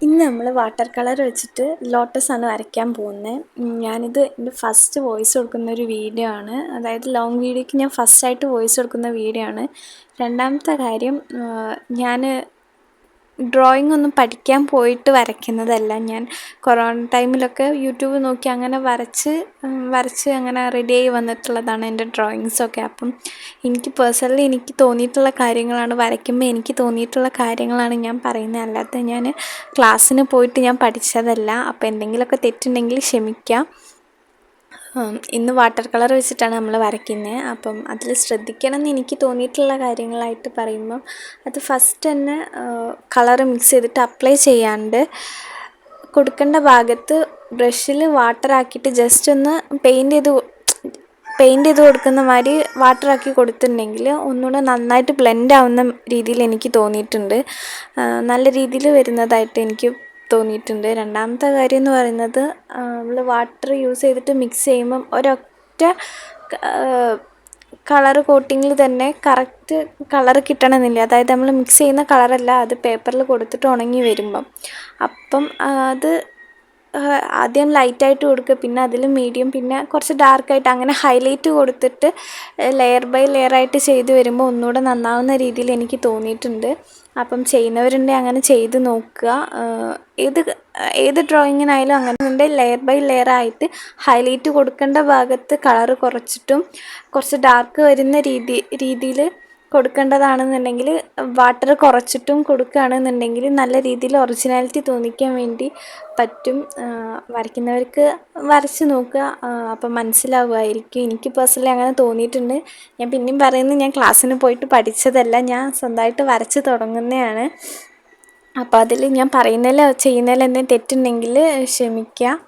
ഇന്ന് നമ്മൾ water colour വെച്ചിട്ട് ലോട്ടസാണ് വരയ്ക്കാൻ പോകുന്നത്. ഞാനിത് എൻ്റെ ഫസ്റ്റ് വോയിസ് കൊടുക്കുന്ന ഒരു വീഡിയോ ആണ്. അതായത് ലോങ് വീഡിയോയ്ക്ക് ഞാൻ ഫസ്റ്റായിട്ട് വോയിസ് കൊടുക്കുന്ന വീഡിയോ ആണ്. രണ്ടാമത്തെ കാര്യം, ഞാൻ ഡ്രോയിങ് ഒന്നും പഠിക്കാൻ പോയിട്ട് വരയ്ക്കുന്നതല്ല. ഞാൻ കൊറോണ ടൈമിലൊക്കെ യൂട്യൂബ് നോക്കി അങ്ങനെ വരച്ച് അങ്ങനെ റെഡിയായി വന്നിട്ടുള്ളതാണ് എൻ്റെ ഡ്രോയിങ്സൊക്കെ. അപ്പം എനിക്ക് തോന്നിയിട്ടുള്ള കാര്യങ്ങളാണ് വരയ്ക്കുമ്പോൾ എനിക്ക് തോന്നിയിട്ടുള്ള കാര്യങ്ങളാണ് ഞാൻ പറയുന്നത്. അല്ലാതെ ഞാൻ ക്ലാസ്സിന് പോയിട്ട് ഞാൻ പഠിച്ചതല്ല. അപ്പോൾ എന്തെങ്കിലുമൊക്കെ തെറ്റുണ്ടെങ്കിൽ ക്ഷമിക്കാം. ഇന്ന് വാട്ടർ കളർ വെച്ചിട്ടാണ് നമ്മൾ വരയ്ക്കുന്നത്. അപ്പം അതിൽ ശ്രദ്ധിക്കണം എന്ന് എനിക്ക് തോന്നിയിട്ടുള്ള കാര്യങ്ങളായിട്ട് പറയുമ്പോൾ, അത് ഫസ്റ്റ് തന്നെ കളർ മിക്സ് ചെയ്തിട്ട് അപ്ലൈ ചെയ്യാണ്ട് കൊടുക്കേണ്ട ഭാഗത്ത് ബ്രഷിൽ വാട്ടറാക്കിയിട്ട് ജസ്റ്റ് ഒന്ന് പെയിൻറ്റ് ചെയ്ത് കൊടുക്കുന്ന മാതിരി വാട്ടറാക്കി കൊടുത്തിട്ടുണ്ടെങ്കിൽ ഒന്നുകൂടെ നന്നായിട്ട് ബ്ലെൻഡ് ആവുന്ന രീതിയിൽ എനിക്ക് തോന്നിയിട്ടുണ്ട്. നല്ല രീതിയിൽ വരുന്നതായിട്ട് എനിക്ക് തോന്നിയിട്ടുണ്ട്. രണ്ടാമത്തെ കാര്യം എന്ന് പറയുന്നത്, നമ്മൾ വാട്ടർ യൂസ് ചെയ്തിട്ട് മിക്സ് ചെയ്യുമ്പം ഒരൊറ്റ കളർ കോട്ടിങ്ങിൽ തന്നെ കറക്റ്റ് കളർ കിട്ടണമെന്നില്ല. അതായത് നമ്മൾ മിക്സ് ചെയ്യുന്ന കളറല്ല, അത് പേപ്പറിൽ കൊടുത്തിട്ട് ഉണങ്ങി വരുമ്പം അപ്പം അത് ആദ്യം ലൈറ്റായിട്ട് കൊടുക്കുക, പിന്നെ അതിൽ മീഡിയം, പിന്നെ കുറച്ച് ഡാർക്കായിട്ട്, അങ്ങനെ ഹൈലൈറ്റ് കൊടുത്തിട്ട് ലെയർ ബൈ ലെയറായിട്ട് ചെയ്ത് വരുമ്പോൾ ഒന്നുകൂടെ നന്നാവുന്ന രീതിയിൽ എനിക്ക് തോന്നിയിട്ടുണ്ട്. അപ്പം ചെയ്യുന്നവരുണ്ടെങ്കിൽ അങ്ങനെ ചെയ്ത് നോക്കുക. ഏത് ഡ്രോയിങ്ങിനായാലും അങ്ങനെ ഉണ്ട്. ലെയർ ബൈ ലെയറായിട്ട് ഹൈലൈറ്റ് കൊടുക്കേണ്ട ഭാഗത്ത് കളറ് കുറച്ചിട്ടും കുറച്ച് ഡാർക്ക് വരുന്ന രീതിയിൽ കൊടുക്കേണ്ടതാണെന്നുണ്ടെങ്കിൽ വാട്ടർ കുറച്ചിട്ടും കൊടുക്കുകയാണെന്നുണ്ടെങ്കിൽ നല്ല രീതിയിൽ ഒറിജിനാലിറ്റി തോന്നിക്കാൻ വേണ്ടി പറ്റും. വരയ്ക്കുന്നവർക്ക് വരച്ച് നോക്കുക, അപ്പം മനസ്സിലാവുമായിരിക്കും. എനിക്ക് പേഴ്സണലി അങ്ങനെ തോന്നിയിട്ടുണ്ട്. ഞാൻ പിന്നെയും പറയുന്നത്, ഞാൻ ക്ലാസ്സിന് പോയിട്ട് പഠിച്ചതല്ല, ഞാൻ സ്വന്തമായിട്ട് വരച്ച് തുടങ്ങുന്നതാണ്. അപ്പോൾ അതിൽ ഞാൻ ചെയ്യുന്നതിൽ എന്തെങ്കിലും തെറ്റുണ്ടെങ്കിൽ ക്ഷമിക്കുക.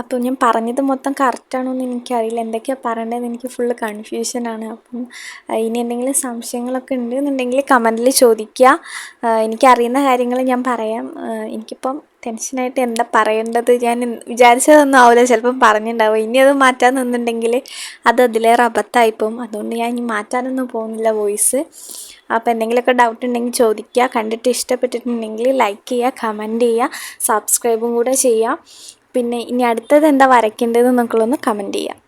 അപ്പോൾ ഞാൻ പറഞ്ഞത് മൊത്തം കറക്റ്റാണോ എന്ന് എനിക്കറിയില്ല, എന്തൊക്കെയാണ് പറയേണ്ടതെന്ന് എനിക്ക് ഫുള്ള് കൺഫ്യൂഷനാണ്. അപ്പം ഇനി എന്തെങ്കിലും സംശയങ്ങളൊക്കെ ഉണ്ടെന്നുണ്ടെങ്കിൽ കമൻറ്റിൽ ചോദിക്കുക. എനിക്കറിയുന്ന കാര്യങ്ങൾ ഞാൻ പറയാം. എനിക്കിപ്പം ടെൻഷനായിട്ട് എന്താ പറയേണ്ടത്, ഞാൻ വിചാരിച്ചതൊന്നും ആവില്ല ചിലപ്പം പറഞ്ഞിട്ടുണ്ടാവും. ഇനി അത് മാറ്റാൻ നിന്നുണ്ടെങ്കിൽ അത് അതിലേറെ അബദ്ധമായിപ്പോവും. അതുകൊണ്ട് ഞാൻ ഇനി മാറ്റാനൊന്നും പോകുന്നില്ല വോയിസ്. അപ്പോൾ എന്തെങ്കിലുമൊക്കെ ഡൗട്ട് ഉണ്ടെങ്കിൽ ചോദിക്കുക. കണ്ടിട്ട് ഇഷ്ടപ്പെട്ടിട്ടുണ്ടെങ്കിൽ ലൈക്ക് ചെയ്യുക, കമൻറ്റ് ചെയ്യുക, സബ്സ്ക്രൈബും കൂടെ ചെയ്യുക. പിന്നെ ഇനി അടുത്തത് എന്താ വരയ്ക്കേണ്ടതെന്നൊക്കെ ഒന്ന് കമൻറ്റ് ചെയ്യുക.